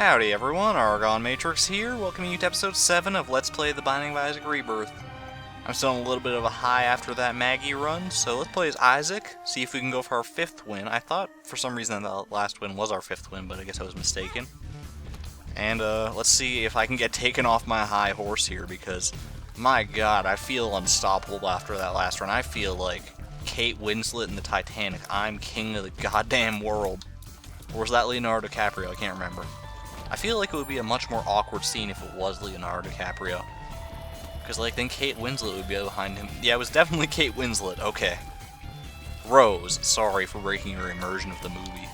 Howdy everyone, ArgonMatrix here, welcoming you to episode 7 of Let's Play The Binding of Isaac Rebirth. I'm still on a little bit of a high after that Maggie run, so let's play as Isaac, see if we can go for our 5th win. I thought for some reason the last win was our 5th win, but I guess I was mistaken. And let's see if I can get taken off my high horse here, because my god, I feel unstoppable after that last run. I feel like Kate Winslet in the Titanic. I'm king of the goddamn world. Or was that Leonardo DiCaprio? I can't remember. I feel like it would be a much more awkward scene if it was Leonardo DiCaprio. Because, like, then Kate Winslet would be behind him. Yeah, it was definitely Kate Winslet. Okay. Rose, sorry for breaking your immersion of the movie.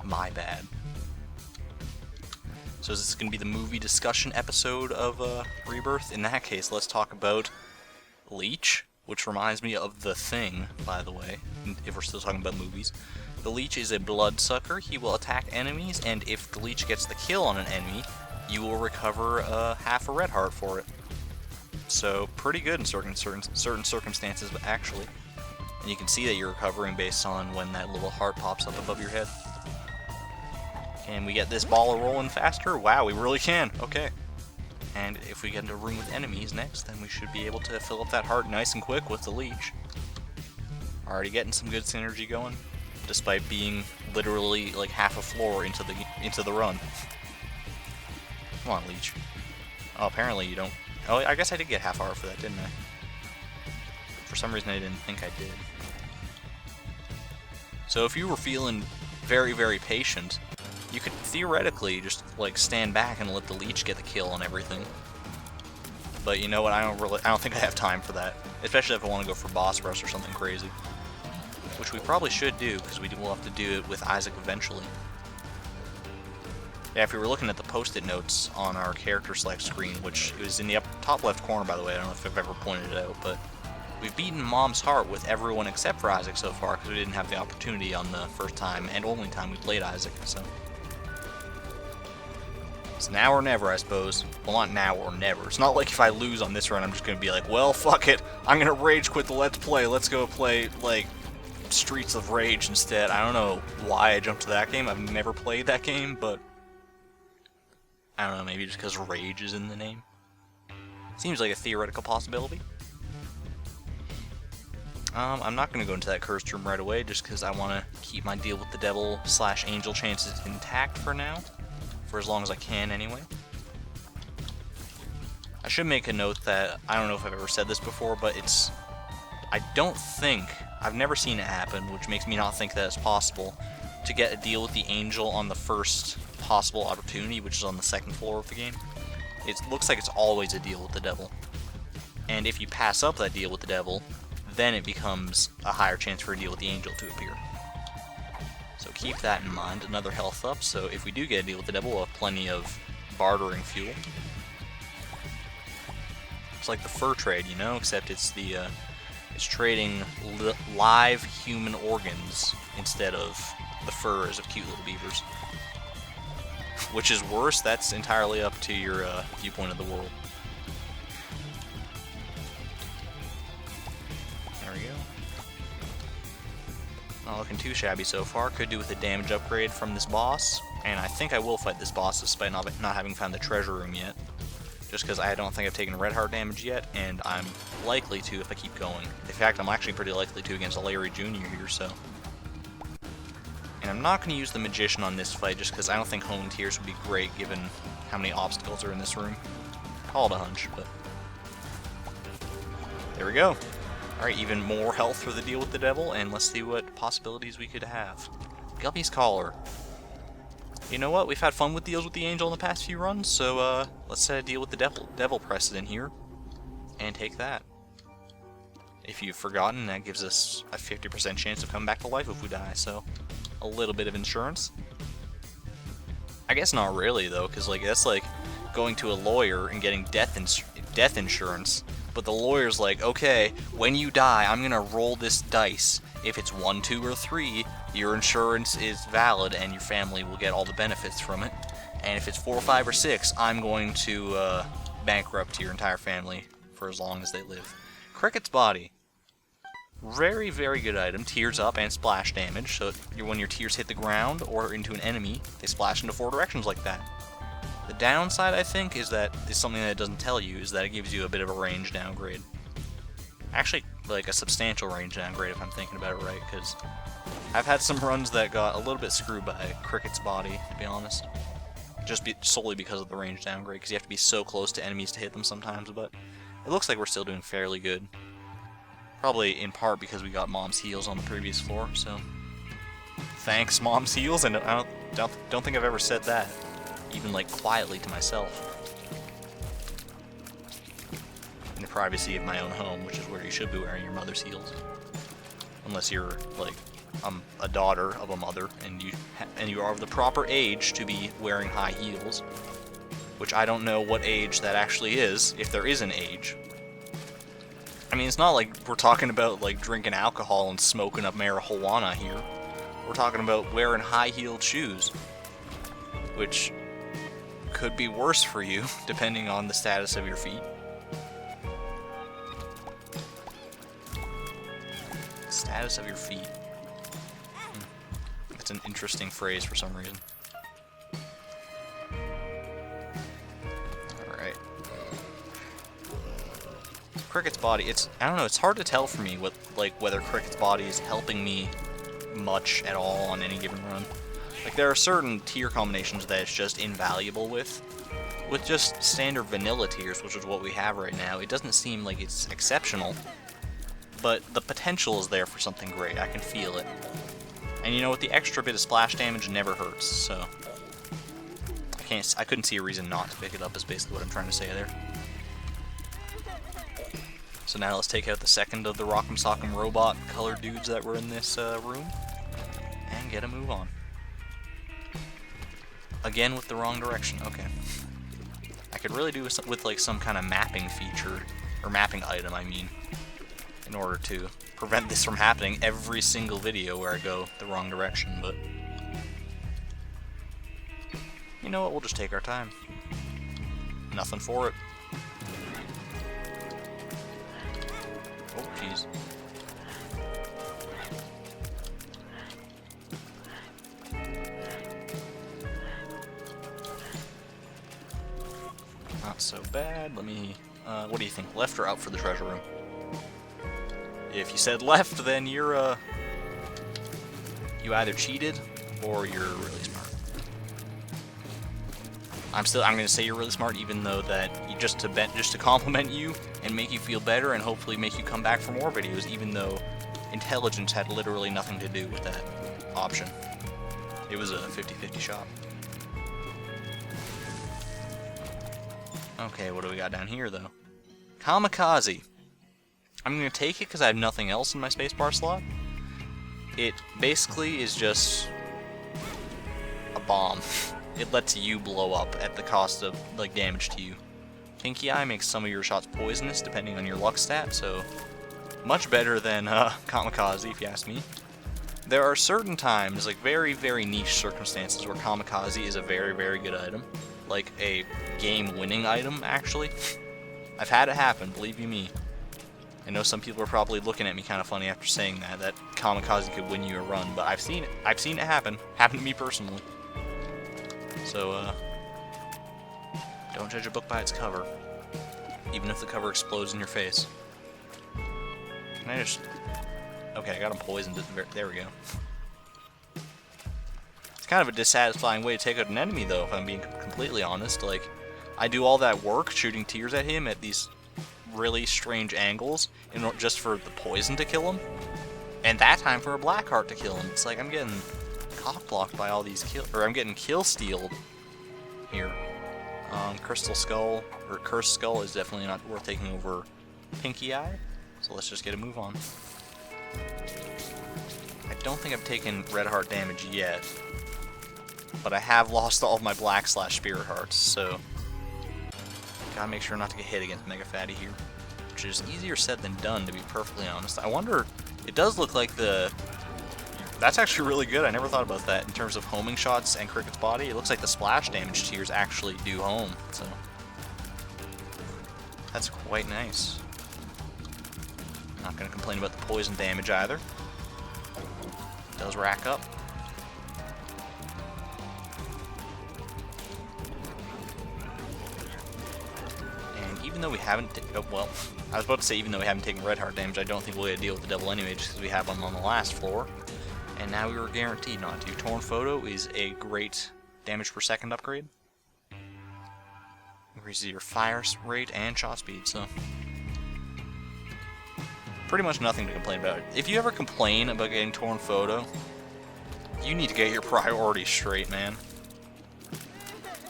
My bad. So is this going to be the movie discussion episode of Rebirth? In that case, let's talk about Leech, which reminds me of The Thing, by the way, if we're still talking about movies. The Leech is a bloodsucker. He will attack enemies, and if the Leech gets the kill on an enemy, you will recover half a red heart for it. So, pretty good in certain circumstances, but actually. And you can see that you're recovering based on when that little heart pops up above your head. Can we get this ball rolling faster? Wow, we really can. Okay. And if we get into a room with enemies next, then we should be able to fill up that heart nice and quick with the Leech. Already getting some good synergy going, despite being literally like half a floor into the run. Come on, Leech. Oh, apparently you don't. Oh, I guess I did get half hour for that, didn't I? For some reason I didn't think I did. So if you were feeling very, very patient, you could theoretically just like stand back and let the Leech get the kill on everything. But you know what? I don't think I have time for that, especially if I want to go for boss rush or something crazy. Which we probably should do, because we will have to do it with Isaac eventually. Yeah, if we were looking at the post-it notes on our character select screen, which is in the top left corner, by the way, I don't know if I've ever pointed it out, but we've beaten Mom's Heart with everyone except for Isaac so far, because we didn't have the opportunity on the first time, and only time we played Isaac, so. It's now or never, I suppose. Well, not now or never. It's not like if I lose on this run, I'm just going to be like, well, fuck it, I'm going to rage quit the Let's Play, let's go play, like, Streets of Rage instead. I don't know why I jumped to that game. I've never played that game, but I don't know, maybe just because Rage is in the name. Seems like a theoretical possibility. I'm not going to go into that cursed room right away, just because I want to keep my deal with the devil / angel chances intact for now. For as long as I can, anyway. I should make a note that, I don't know if I've ever said this before, but it's... I don't think... I've never seen it happen, which makes me not think that it's possible, to get a deal with the angel on the first possible opportunity, which is on the second floor of the game. It looks like it's always a deal with the devil. And if you pass up that deal with the devil, then it becomes a higher chance for a deal with the angel to appear. So keep that in mind. Another health up, so if we do get a deal with the devil, we'll have plenty of bartering fuel. It's like the fur trade, you know, except it's the... It's trading live human organs instead of the furs of cute little beavers. Which is worse? That's entirely up to your viewpoint of the world. There we go. Not looking too shabby so far. Could do with a damage upgrade from this boss. And I think I will fight this boss despite not having found the treasure room yet. Just because I don't think I've taken red heart damage yet, and I'm likely to if I keep going. In fact, I'm actually pretty likely to against a Larry Jr. here, so. And I'm not going to use the Magician on this fight, just because I don't think Honed Tears would be great, given how many obstacles are in this room. Call it a hunch, but... There we go. Alright, even more health for the deal with the devil, and let's see what possibilities we could have. Guppy's Collar. You know what? We've had fun with deals with the angel in the past few runs, so let's set a deal with the devil precedent here, and take that. If you've forgotten, that gives us a 50% chance of coming back to life if we die, so a little bit of insurance. I guess not really, though, because like that's like going to a lawyer and getting death insurance, but the lawyer's like, okay, when you die, I'm gonna roll this dice. If it's 1, 2, or 3, your insurance is valid and your family will get all the benefits from it. And if it's 4, 5, or 6, I'm going to bankrupt your entire family for as long as they live. Cricket's Body. Very, very good item. Tears up and splash damage. So when your tears hit the ground or into an enemy, they splash into 4 directions like that. The downside, I think, is something that it doesn't tell you, is that it gives you a bit of a range downgrade. Actually, like a substantial range downgrade if I'm thinking about it right, because I've had some runs that got a little bit screwed by Cricket's body, to be honest. Solely because of the range downgrade, because you have to be so close to enemies to hit them sometimes, but it looks like we're still doing fairly good. Probably in part because we got Mom's heals on the previous floor, so thanks Mom's heals, and I don't think I've ever said that, even like quietly to myself. In the privacy of my own home, which is where you should be wearing your mother's heels. Unless you're like a daughter of a mother and you are of the proper age to be wearing high heels, which I don't know what age that actually is, if there is an age. I mean, it's not like we're talking about like drinking alcohol and smoking up marijuana here. We're talking about wearing high-heeled shoes, which could be worse for you depending on the status of your feet. Status of your feet. That's an interesting phrase for some reason. Alright. Cricket's body, I don't know, it's hard to tell for me whether Cricket's body is helping me much at all on any given run. Like, there are certain tier combinations that it's just invaluable with. With just standard vanilla tiers, which is what we have right now, it doesn't seem like it's exceptional. But the potential is there for something great. I can feel it. And you know what? The extra bit of splash damage never hurts, so I couldn't see a reason not to pick it up, is basically what I'm trying to say there. So now let's take out the second of the Rock'em Sock'em robot colored dudes that were in this room and get a move on. Again with the wrong direction. Okay. I could really do with like some kind of mapping feature, or mapping item, I mean, in order to prevent this from happening every single video where I go the wrong direction, but you know what, we'll just take our time. Nothing for it. Oh, jeez. Not so bad. Let me, what do you think, left or out for the treasure room? If you said left, then you're, you either cheated or you're really smart. I'm gonna say you're really smart, even though that just to compliment you and make you feel better and hopefully make you come back for more videos, even though intelligence had literally nothing to do with that option. It was a 50-50 shot. Okay, what do we got down here, though? Kamikaze. I'm going to take it because I have nothing else in my spacebar slot. It basically is just a bomb. It lets you blow up at the cost of, like, damage to you. Pinky Eye makes some of your shots poisonous, depending on your luck stat, so much better than Kamikaze, if you ask me. There are certain times, like very, very niche circumstances, where Kamikaze is a very, very good item. Like a game-winning item, actually. I've had it happen, believe you me. I know some people are probably looking at me kind of funny after saying that Kamikaze could win you a run, but I've seen it happen. Happened to me personally. So, don't judge a book by its cover. Even if the cover explodes in your face. Can I just... Okay, I got him poisoned. There we go. It's kind of a dissatisfying way to take out an enemy, though, if I'm being completely honest. Like, I do all that work shooting tears at him at these really strange angles, just for the poison to kill him, and that time for a black heart to kill him. It's like I'm getting cock-blocked by all these I'm getting kill-stealed here. Crystal Skull, or Cursed Skull, is definitely not worth taking over Pinky Eye, so let's just get a move on. I don't think I've taken red heart damage yet, but I have lost all of my black/spirit hearts, so gotta make sure not to get hit against Mega Fatty here, which is easier said than done, to be perfectly honest. I wonder, it does look like that's actually really good. I never thought about that in terms of homing shots and Cricket's body. It looks like the splash damage tiers actually do home, so that's quite nice. Not going to complain about the poison damage either. It does rack up. And even though we haven't... well, I was about to say even though we haven't taken red heart damage, I don't think we'll get to deal with the devil anyway, just because we have them on the last floor. And now we were guaranteed not to. Torn Photo is a great damage per second upgrade. Increases your fire rate and shot speed, so... pretty much nothing to complain about. If you ever complain about getting Torn Photo, you need to get your priorities straight, man.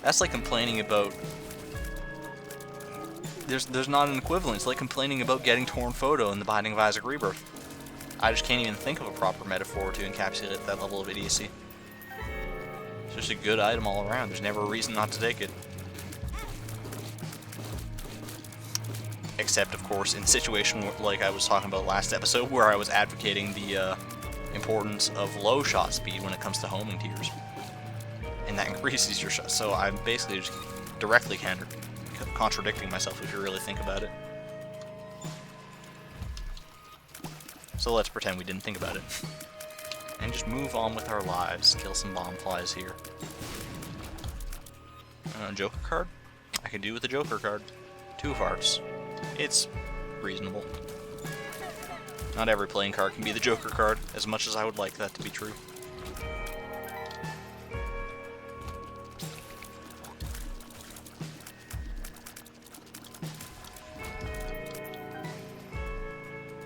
That's like complaining about... There's not an equivalent. It's like complaining about getting Torn Photo in the Binding of Isaac Rebirth. I just can't even think of a proper metaphor to encapsulate that level of idiocy. It's just a good item all around. There's never a reason not to take it. Except, of course, in a situation like I was talking about last episode, where I was advocating the importance of low shot speed when it comes to homing tiers. And that increases your shot. So I'm basically just directly contradicting myself if you really think about it. So let's pretend we didn't think about it. And just move on with our lives. Kill some bomb flies here. Joker card? I can do with the Joker card. 2 of Hearts. It's reasonable. Not every playing card can be the Joker card, as much as I would like that to be true.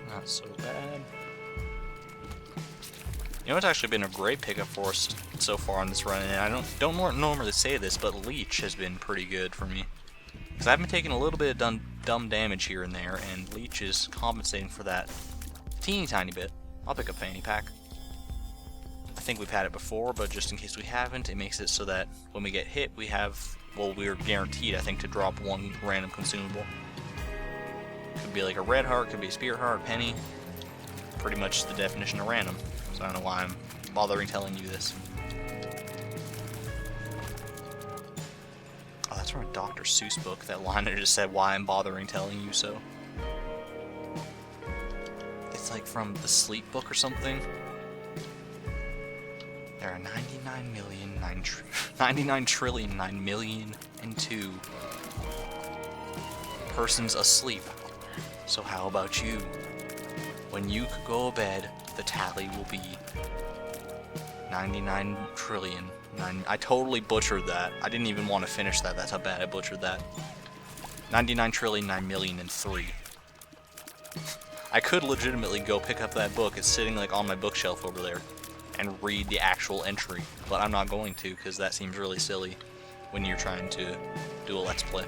Not so bad. You know what's actually been a great pickup for us so far on this run, and I don't normally say this, but Leech has been pretty good for me. Because I've been taking a little bit of dumb damage here and there, and Leech is compensating for that teeny tiny bit. I'll pick up Fanny Pack. I think we've had it before, but just in case we haven't, it makes it so that when we get hit, we have, well, we're guaranteed, I think, to drop 1 random consumable. Could be like a red heart, could be a spirit heart, penny. Pretty much the definition of random. So I don't know why I'm bothering telling you this. Oh, that's from a Dr. Seuss book, that line that just said, why I'm bothering telling you so. It's like from the Sleep book or something. There are 99,9,000,000,002 persons asleep. So how about you? When you could go to bed, the tally will be 99 trillion. I totally butchered that. I didn't even want to finish that. That's how bad I butchered that. 99,9,000,003. I could legitimately go pick up that book. It's sitting like on my bookshelf over there and read the actual entry, but I'm not going to because that seems really silly when you're trying to do a Let's Play.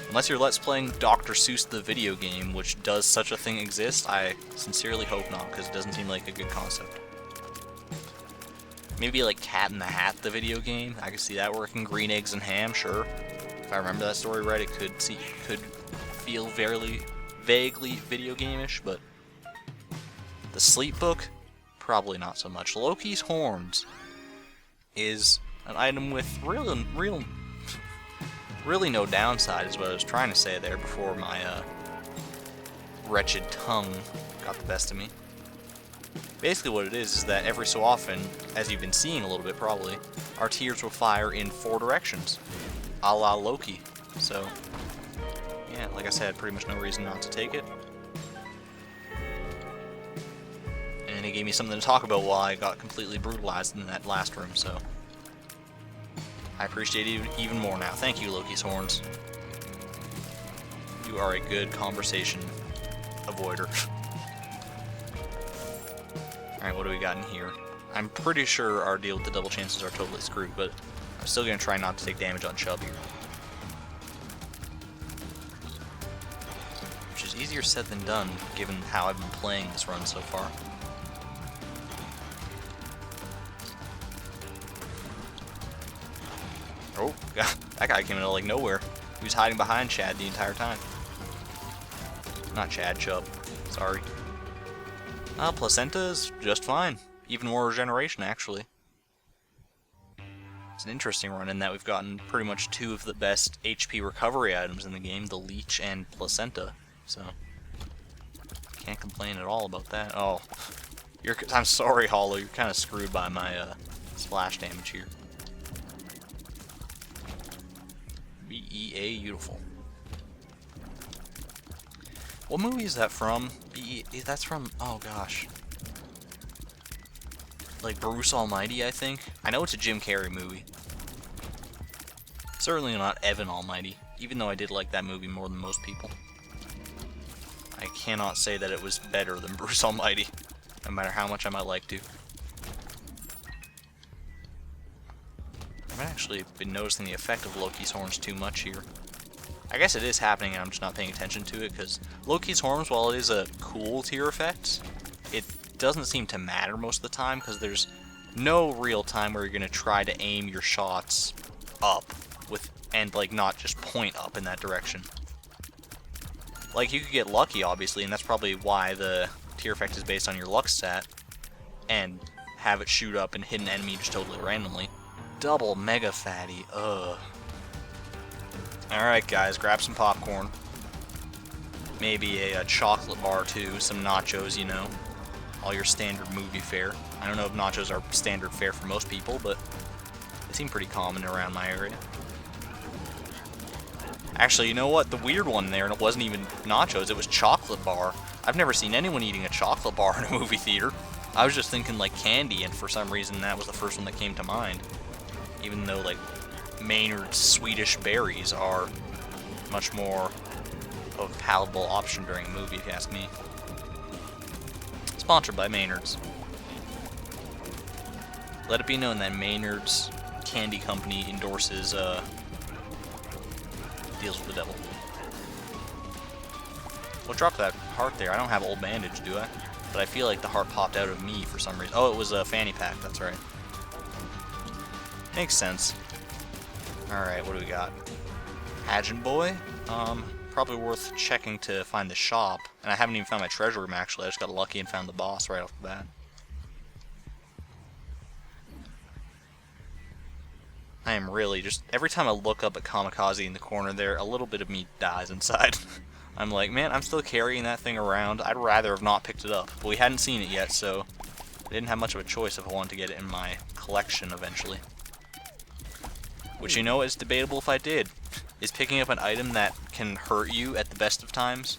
Unless you're Let's Playing Dr. Seuss the video game, which does such a thing exist, I sincerely hope not, because it doesn't seem like a good concept. Maybe like Cat in the Hat the video game, I could see that working. Green Eggs and Ham, sure. If I remember that story right, it could feel vaguely video game-ish, but the Sleep book, probably not so much. Loki's Horns is an item with really no downside, is what I was trying to say there before my wretched tongue got the best of me. Basically what it is that every so often, as you've been seeing a little bit probably, our tiers will fire in 4 directions, a la Loki. So, yeah, like I said, pretty much no reason not to take it. And it gave me something to talk about while I got completely brutalized in that last room, so I appreciate it even more now. Thank you, Loki's Horns. You are a good conversation avoider. Alright, what do we got in here? I'm pretty sure our deal with the double chances are totally screwed, but I'm still going to try not to take damage on Chubb here. Which is easier said than done, given how I've been playing this run so far. Oh, God, that guy came out of like nowhere. He was hiding behind Chad the entire time. Not Chad, Chubb. Sorry. Placenta is just fine. Even more regeneration, actually. It's an interesting run in that we've gotten pretty much 2 of the best HP recovery items in the game, the Leech and Placenta. So, Can't complain at all about that. Oh, I'm sorry, Hollow. You're kind of screwed by my splash damage here. B-E-A, beautiful. What movie is that from? That's from, oh gosh. Like Bruce Almighty, I think. I know it's a Jim Carrey movie. Certainly not Evan Almighty, even though I did like that movie more than most people. I cannot say that it was better than Bruce Almighty, no matter how much I might like to. I've actually been noticing the effect of Loki's horns too much here. I guess it is happening and I'm just not paying attention to it, because Loki's horns, while it is a cool tier effect, it doesn't seem to matter most of the time, because there's no real time where you're going to try to aim your shots up, and like not just point up in that direction. Like, you could get lucky, obviously, and that's probably why the tier effect is based on your luck stat, and have it shoot up and hit an enemy just totally randomly. Double mega fatty, ugh. Alright guys, grab some popcorn. Maybe a chocolate bar too, some nachos, you know. All your standard movie fare. I don't know if nachos are standard fare for most people, but they seem pretty common around my area. Actually, you know what? The weird one there, and it wasn't even nachos, it was chocolate bar. I've never seen anyone eating a chocolate bar in a movie theater. I was just thinking like candy, and for some reason that was the first one that came to mind. Even though like Maynard's Swedish berries are much more of a palatable option during a movie, if you ask me. Sponsored by Maynard's. Let it be known that Maynard's Candy Company endorses deals with the devil. What dropped that heart there? I don't have old bandage, do I? But I feel like the heart popped out of me for some reason. Oh, it was a fanny pack, that's right. Makes sense. Alright, what do we got? Pageant boy? Probably worth checking to find the shop. And I haven't even found my treasure room, actually. I just got lucky and found the boss right off the bat. I am really just... Every time I look up at Kamikaze in the corner there, a little bit of me dies inside. I'm like, man, I'm still carrying that thing around. I'd rather have not picked it up. But we hadn't seen it yet, so I didn't have much of a choice if I wanted to get it in my collection eventually. Which, you know, is debatable if I did. Is picking up an item that can hurt you at the best of times,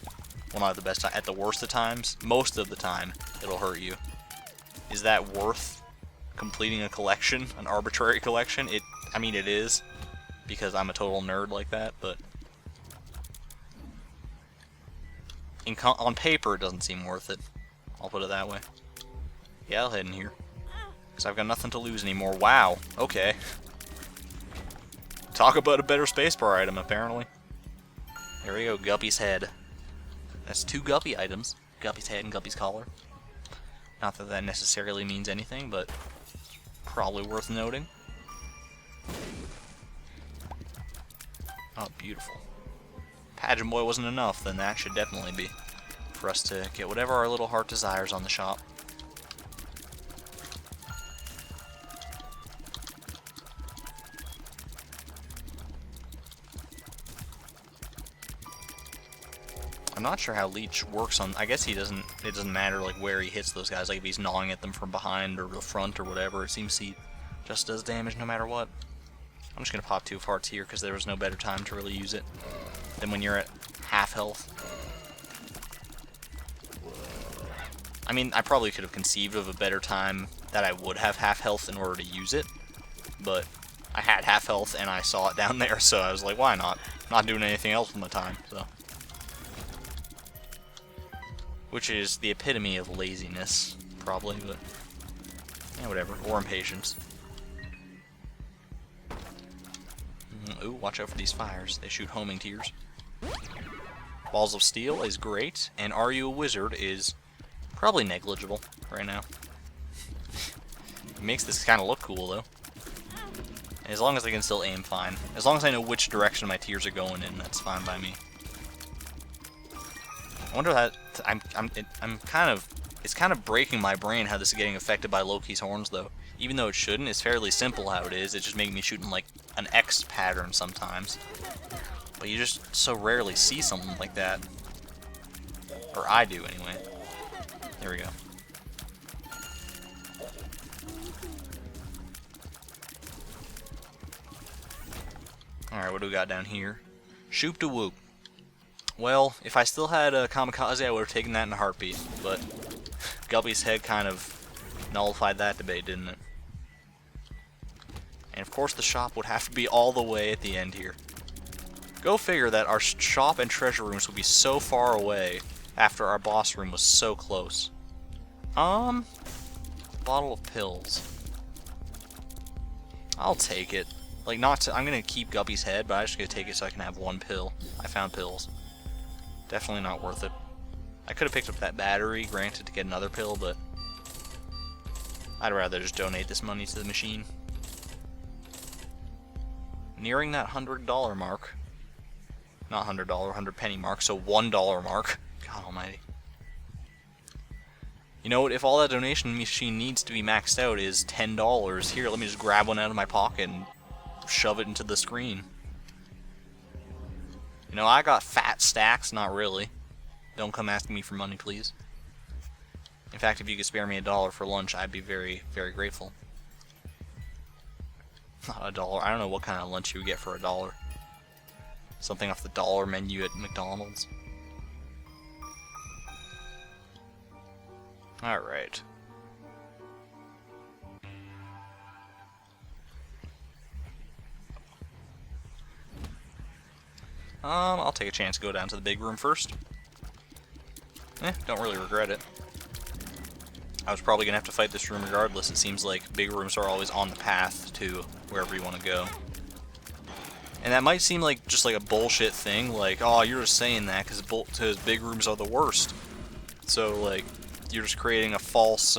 well, not at the best time, at the worst of times, most of the time, it'll hurt you. Is that worth completing a collection, an arbitrary collection? I mean, it is, because I'm a total nerd like that, but on paper, it doesn't seem worth it. I'll put it that way. Yeah, I'll head in here, because I've got nothing to lose anymore. Wow, okay. Talk about a better spacebar item, apparently. There we go, Guppy's head. That's 2 Guppy items. Guppy's head and Guppy's collar. Not that that necessarily means anything, but probably worth noting. Oh, beautiful. Pageant boy wasn't enough, then that should definitely be. For us to get whatever our little heart desires on the shop. I'm not sure how Leech works on... I guess it doesn't matter like where he hits those guys. Like if he's gnawing at them from behind or the front or whatever, it seems he just does damage no matter what. I'm just going to pop 2 hearts here because there was no better time to really use it than when you're at half health. I mean, I probably could have conceived of a better time that I would have half health in order to use it, but I had half health and I saw it down there, so I was like, why not? Not doing anything else with my time, so. Which is the epitome of laziness, probably, but yeah, whatever. Or impatience. Ooh, watch out for these fires. They shoot homing tears. Balls of Steel is great, and Are You a Wizard is probably negligible right now. It makes this kind of look cool, though. And as long as I can still aim fine. As long as I know which direction my tears are going in, that's fine by me. I wonder that it's kind of breaking my brain how this is getting affected by Loki's horns, though. Even though it shouldn't, it's fairly simple how it is. It's just making me shoot in like an X pattern sometimes. But you just so rarely see something like that. Or I do, anyway. There we go. Alright, what do we got down here? Shoop to whoop. Well, if I still had a kamikaze, I would have taken that in a heartbeat, but Guppy's head kind of nullified that debate, didn't it? And of course the shop would have to be all the way at the end here. Go figure that our shop and treasure rooms would be so far away after our boss room was so close. Bottle of pills. I'll take it. Like, not to, I'm gonna keep Guppy's head, but I'm just gonna take it so I can have one pill. I found pills. Definitely not worth it. I could have picked up that battery, granted, to get another pill, but I'd rather just donate this money to the machine. Nearing that $100 mark. Not $100, 100 penny mark, so $1 mark. God almighty. You know what, if all that donation machine needs to be maxed out is $10, here, let me just grab one out of my pocket and shove it into the screen. You know, I got fat stacks, not really. Don't come asking me for money, please. In fact, if you could spare me $1 for lunch, I'd be very, very grateful. Not $1. I don't know what kind of lunch you would get for $1. Something off the dollar menu at McDonald's. Alright. I'll take a chance to go down to the big room first. Don't really regret it. I was probably gonna have to fight this room regardless. It seems like big rooms are always on the path to wherever you want to go. And that might seem like just like a bullshit thing, like, oh, you're just saying that because big rooms are the worst. So, like, you're just creating a false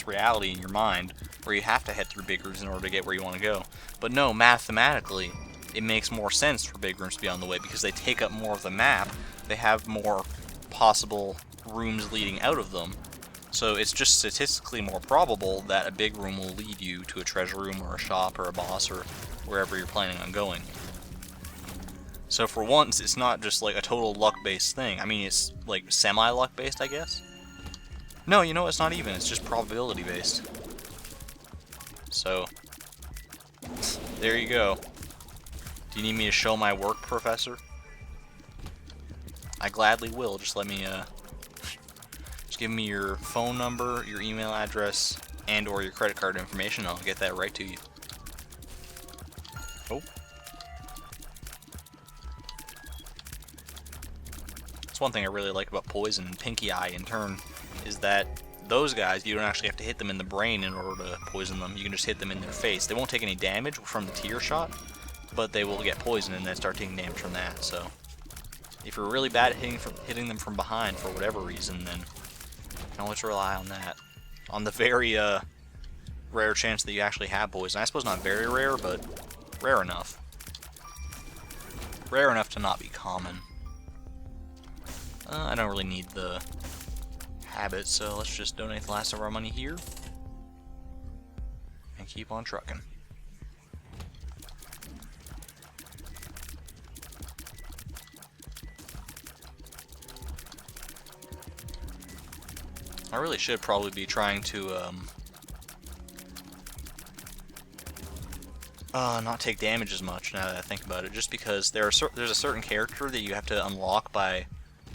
reality in your mind where you have to head through big rooms in order to get where you want to go. But no, mathematically, it makes more sense for big rooms to be on the way because they take up more of the map. They have more possible rooms leading out of them. So it's just statistically more probable that a big room will lead you to a treasure room or a shop or a boss or wherever you're planning on going. So for once, it's not just like a total luck-based thing. I mean, it's like semi-luck-based, I guess. No, you know, it's not even. It's just probability-based. So, there you go. Do you need me to show my work, Professor? I gladly will. Just let me, just give me your phone number, your email address, and or your credit card information. I'll get that right to you. Oh. That's one thing I really like about Poison and Pinky Eye in turn, is that those guys, you don't actually have to hit them in the brain in order to poison them. You can just hit them in their face. They won't take any damage from the tear shot, but they will get poisoned and then start taking damage from that. So, if you're really bad at hitting them from behind for whatever reason, then you can always rely on that. On the very rare chance that you actually have poison. I suppose not very rare, but rare enough. Rare enough to not be common. I don't really need the habit, so let's just donate the last of our money here. And keep on trucking. I really should probably be trying to not take damage as much now that I think about it, just because there's a certain character that you have to unlock by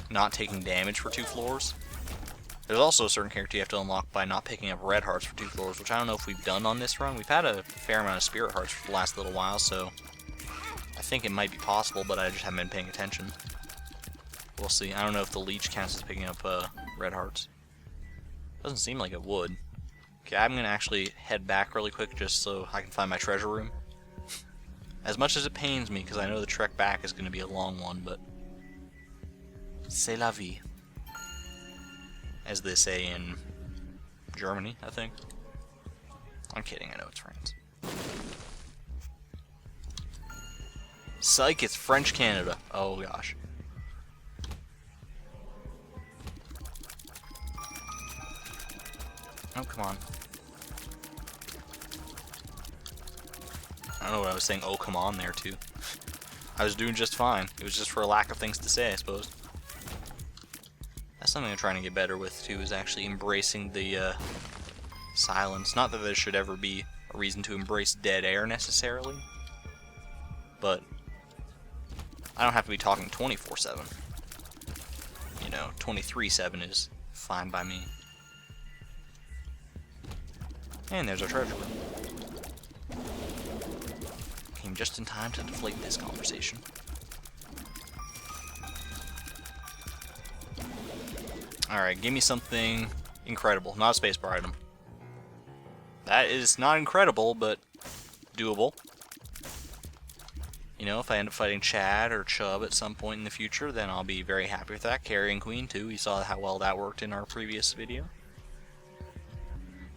not taking damage for 2 floors. There's also a certain character you have to unlock by not picking up red hearts for 2 floors, which I don't know if we've done on this run. We've had a fair amount of spirit hearts for the last little while, so I think it might be possible, but I just haven't been paying attention. We'll see. I don't know if the leech counts as picking up red hearts. Doesn't seem like it would. Okay, I'm gonna actually head back really quick just so I can find my treasure room. As much as it pains me, because I know the trek back is gonna be a long one, but c'est la vie, as they say in Germany, I think. I'm kidding, I know it's France. Psych, it's French Canada. Oh gosh. Oh, come on. I don't know what I was saying, oh come on there too. I was doing just fine. It was just for a lack of things to say, I suppose. That's something I'm trying to get better with, too, is actually embracing the silence. Not that there should ever be a reason to embrace dead air, necessarily. But I don't have to be talking 24/7. You know, 23/7 is fine by me. And there's our treasure room. Came just in time to deflate this conversation. Alright, give me something incredible. Not a spacebar item. That is not incredible, but doable. You know, if I end up fighting Chad or Chubb at some point in the future, then I'll be very happy with that. Carrying Queen, too. You saw how well that worked in our previous video.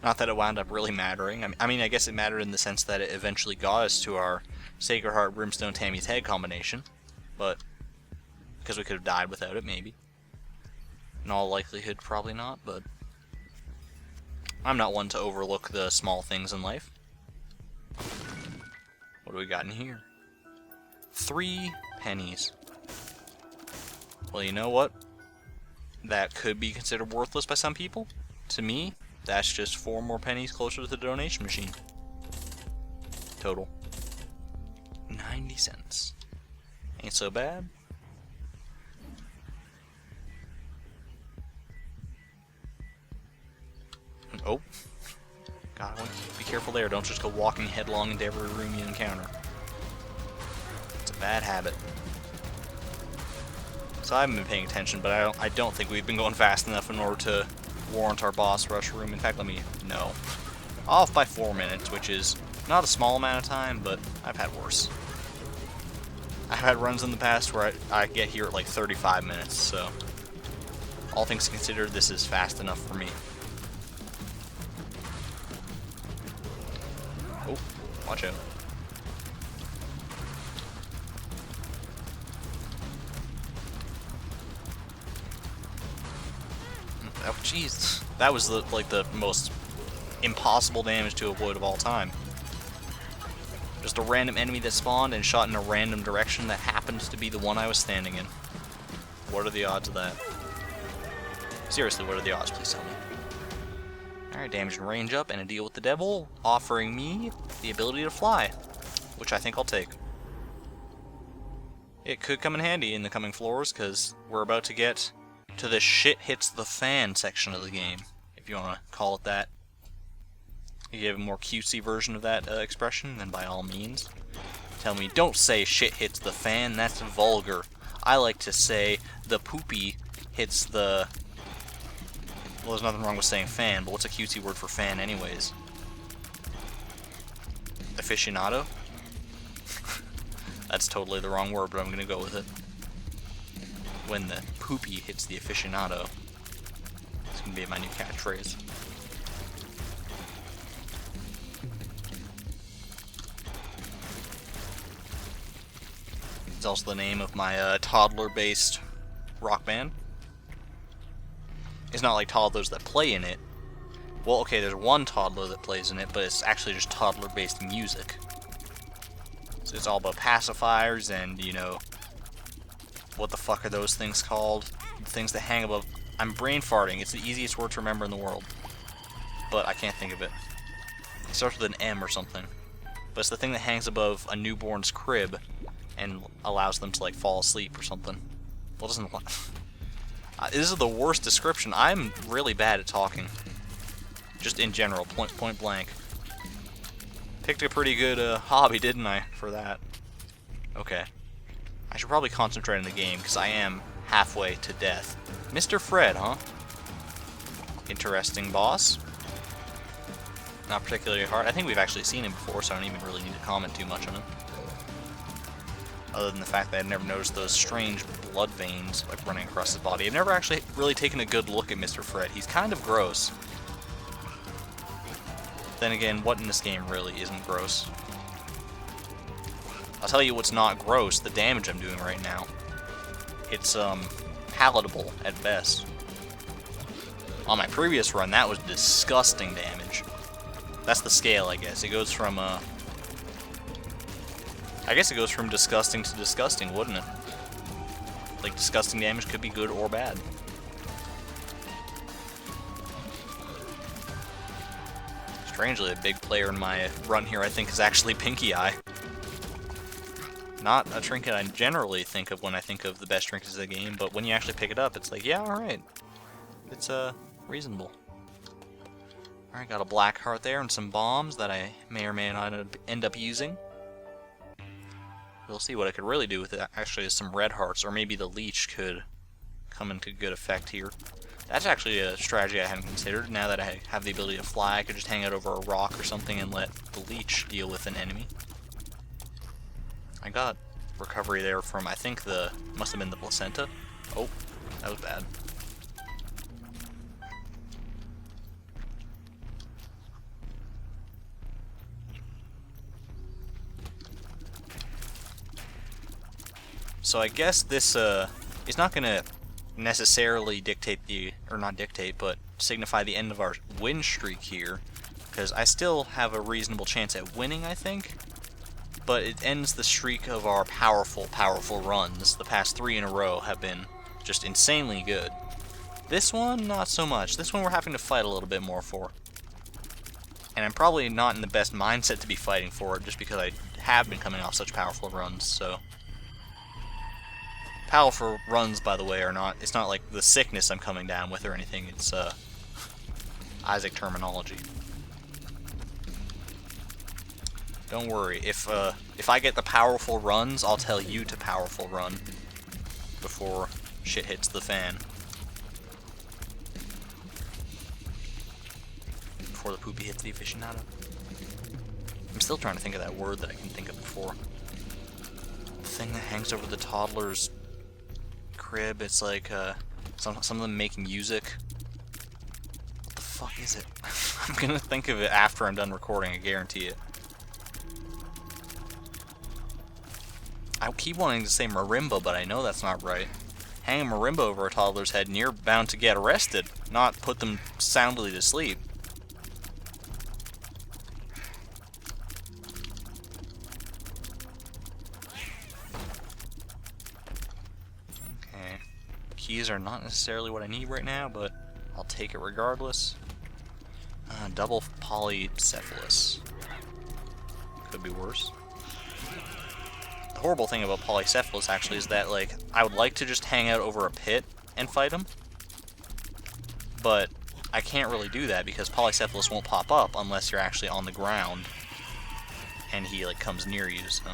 Not that it wound up really mattering. I mean, I guess it mattered in the sense that it eventually got us to our Sacred Heart, Brimstone, Tammy's Head combination. But, because we could have died without it, maybe. In all likelihood, probably not, but I'm not one to overlook the small things in life. What do we got in here? 3 pennies. Well, you know what? That could be considered worthless by some people. To me, that's just 4 more pennies closer to the donation machine. Total. 90 cents. Ain't so bad. Oh. God, be careful there. Don't just go walking headlong into every room you encounter. It's a bad habit. So I haven't been paying attention, but I don't think we've been going fast enough in order to warrant our boss rush room. In fact, let me know. Off by 4 minutes, which is not a small amount of time, but I've had worse. I've had runs in the past where I get here at like 35 minutes, so all things considered, this is fast enough for me. Oh, watch out. Oh, jeez. That was like the most impossible damage to avoid of all time. Just a random enemy that spawned and shot in a random direction that happens to be the one I was standing in. What are the odds of that? Seriously, what are the odds? Please tell me. Alright, damage and range up, and a deal with the devil, offering me the ability to fly, which I think I'll take. It could come in handy in the coming floors, because we're about to get to the shit hits the fan section of the game, if you want to call it that. If you have a more cutesy version of that expression, then by all means. Tell me, don't say shit hits the fan, that's vulgar. I like to say the poopy hits the... Well, there's nothing wrong with saying fan, but what's a cutesy word for fan anyways? Aficionado? That's totally the wrong word, but I'm gonna go with it. When the poopy hits the aficionado. It's gonna be my new catchphrase. It's also the name of my toddler-based rock band. It's not like toddlers that play in it. Well, okay, there's one toddler that plays in it, but it's actually just toddler-based music. So it's all about pacifiers and, you know, what the fuck are those things called? The things that hang above... I'm brain farting. It's the easiest word to remember in the world. But I can't think of it. It starts with an M or something. But it's the thing that hangs above a newborn's crib and allows them to, like, fall asleep or something. Well, it doesn't... This is the worst description. I'm really bad at talking. Just in general, point blank. Picked a pretty good hobby, didn't I, for that? Okay. I should probably concentrate on the game, because I am halfway to death. Mr. Fred, huh? Interesting boss. Not particularly hard. I think we've actually seen him before, so I don't even really need to comment too much on him. Other than the fact that I've never noticed those strange blood veins like running across his body. I've never actually really taken a good look at Mr. Fred. He's kind of gross. Then again, what in this game really isn't gross? I'll tell you what's not gross, the damage I'm doing right now. It's, palatable at best. On my previous run, that was disgusting damage. That's the scale, I guess. It goes from, I guess it goes from disgusting to disgusting, wouldn't it? Like, disgusting damage could be good or bad. Strangely, a big player in my run here I think is actually Pinky Eye. Not a trinket I generally think of when I think of the best trinkets of the game, but when you actually pick it up, it's like, yeah, alright. It's, reasonable. Alright, got a black heart there and some bombs that I may or may not end up using. We'll see what I could really do with it, actually, is some red hearts, or maybe the leech could come into good effect here. That's actually a strategy I hadn't considered. Now that I have the ability to fly, I could just hang out over a rock or something and let the leech deal with an enemy. I got recovery there from, I think must have been the placenta. Oh, that was bad. So I guess this is not going to necessarily dictate or not dictate, but signify the end of our win streak here, because I still have a reasonable chance at winning, I think. But it ends the streak of our powerful runs. The past 3 in a row have been just insanely good. This one, not so much. This one we're having to fight a little bit more for. And I'm probably not in the best mindset to be fighting for it, just because I have been coming off such powerful runs, so... Powerful runs, by the way, are not... It's not like the sickness I'm coming down with or anything, it's, Isaac terminology. Don't worry, if I get the powerful runs, I'll tell you to powerful run before shit hits the fan. Before the poopy hits the aficionado. I'm still trying to think of that word that I can think of before. The thing that hangs over the toddler's crib, it's like, some of them making music. What the fuck is it? I'm gonna think of it after I'm done recording, I guarantee it. I keep wanting to say marimba, but I know that's not right. Hang a marimba over a toddler's head and you're bound to get arrested, not put them soundly to sleep. Okay. Keys are not necessarily what I need right now, but I'll take it regardless. Double polycephalus. Could be worse. The horrible thing about polycephalus actually is that, like, I would like to just hang out over a pit and fight him, but I can't really do that because polycephalus won't pop up unless you're actually on the ground and he, like, comes near you, so.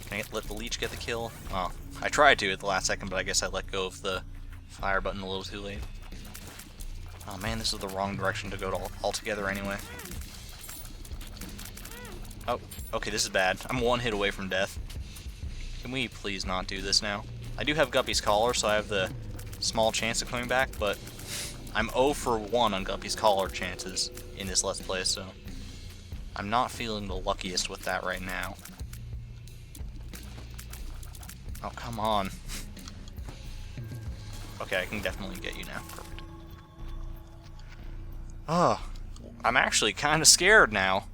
Can I let the leech get the kill? Oh, I tried to at the last second, but I guess I let go of the fire button a little too late. Oh man, this is the wrong direction to go to altogether anyway. Oh, okay, this is bad. I'm one hit away from death. Can we please not do this now? I do have Guppy's Collar, so I have the small chance of coming back, but I'm 0 for 1 on Guppy's Collar chances in this Let's Play, so I'm not feeling the luckiest with that right now. Oh, come on. Okay, I can definitely get you now. Perfect. Oh, I'm actually kind of scared now.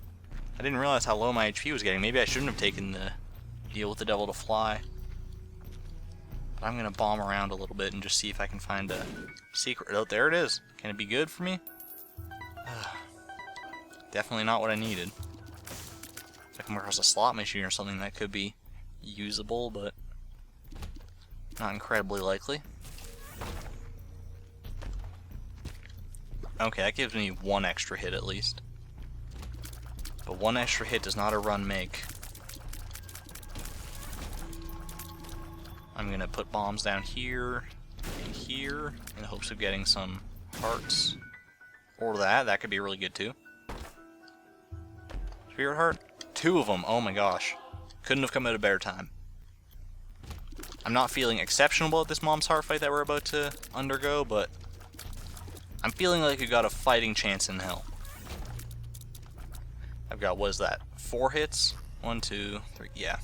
I didn't realize how low my HP was getting. Maybe I shouldn't have taken the deal with the devil to fly. But I'm going to bomb around a little bit and just see if I can find a secret. Oh, there it is. Can it be good for me? Definitely not what I needed. If I come across a slot machine or something, that could be usable, but not incredibly likely. Okay, that gives me 1 extra hit at least. But 1 extra hit does not a run make. I'm gonna put bombs down here and here in hopes of getting some hearts. Or that could be really good too. Spirit heart? 2 of them, oh my gosh. Couldn't have come at a better time. I'm not feeling exceptional at this mom's heart fight that we're about to undergo, but I'm feeling like we got a fighting chance in hell. I've got, what is that, 4 hits? 1, 2, 3, yeah.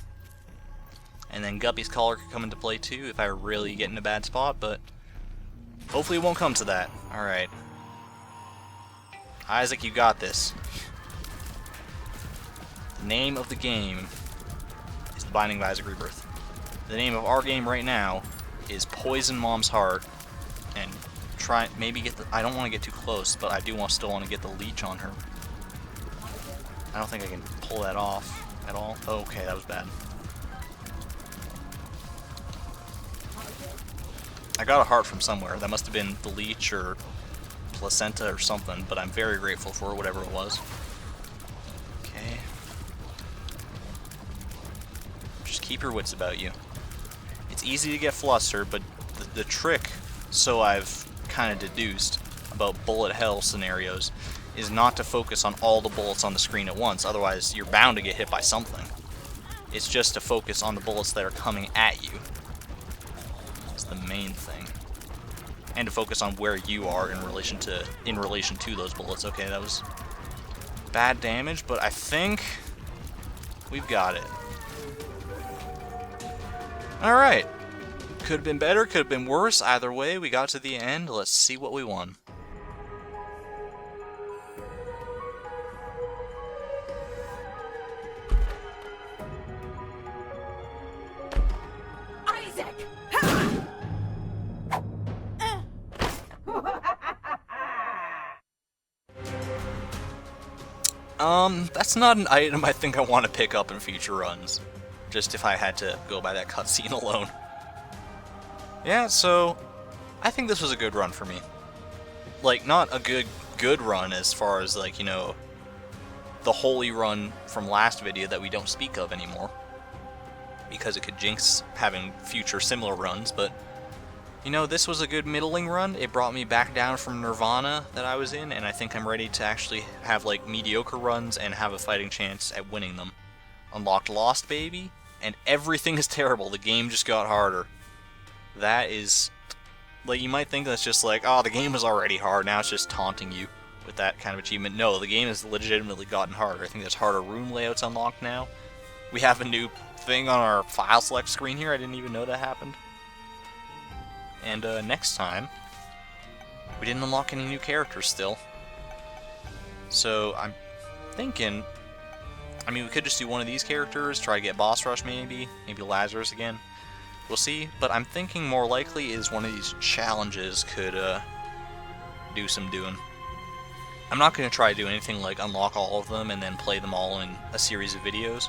And then Guppy's Collar could come into play too if I really get in a bad spot, but hopefully it won't come to that. Alright. Isaac, you got this. The name of the game is The Binding of Isaac Rebirth. The name of our game right now is Poison Mom's Heart, and try, maybe get the, I don't want to get too close, but I do still want to get the leech on her. I don't think I can pull that off at all. Oh, okay, that was bad. I got a heart from somewhere. That must have been the leech or placenta or something, but I'm very grateful for whatever it was. Okay. Just keep your wits about you. It's easy to get flustered, but the trick, so I've kind of deduced, about bullet hell scenarios is not to focus on all the bullets on the screen at once, otherwise you're bound to get hit by something. It's just to focus on the bullets that are coming at you. That's the main thing. And to focus on where you are in relation to those bullets. Okay, that was bad damage, but I think we've got it. Alright. Could have been better, could have been worse. Either way, we got to the end. Let's see what we won. That's not an item I think I want to pick up in future runs. Just if I had to go by that cutscene alone. Yeah, so I think this was a good run for me. Like, not a good run as far as, like, you know, the holy run from last video that we don't speak of anymore. Because it could jinx having future similar runs, but you know, this was a good middling run. It brought me back down from Nirvana that I was in, and I think I'm ready to actually have, like, mediocre runs and have a fighting chance at winning them. Unlocked Lost, baby, and everything is terrible. The game just got harder. That is, like, you might think that's just like, oh, the game was already hard, now it's just taunting you with that kind of achievement. No, the game has legitimately gotten harder. I think there's harder room layouts unlocked now. We have a new thing on our file select screen here. I didn't even know that happened. And next time, we didn't unlock any new characters still. So I'm thinking, I mean, we could just do one of these characters, try to get Boss Rush maybe Lazarus again. We'll see, but I'm thinking more likely is one of these challenges could do some doing. I'm not going to try to do anything like unlock all of them and then play them all in a series of videos.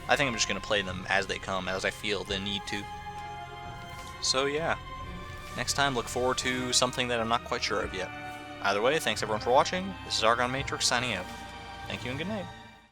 I think I'm just going to play them as they come, as I feel the need to. So yeah. Next time, look forward to something that I'm not quite sure of yet. Either way, thanks everyone for watching. This is ArgonMatrix signing out. Thank you and good night.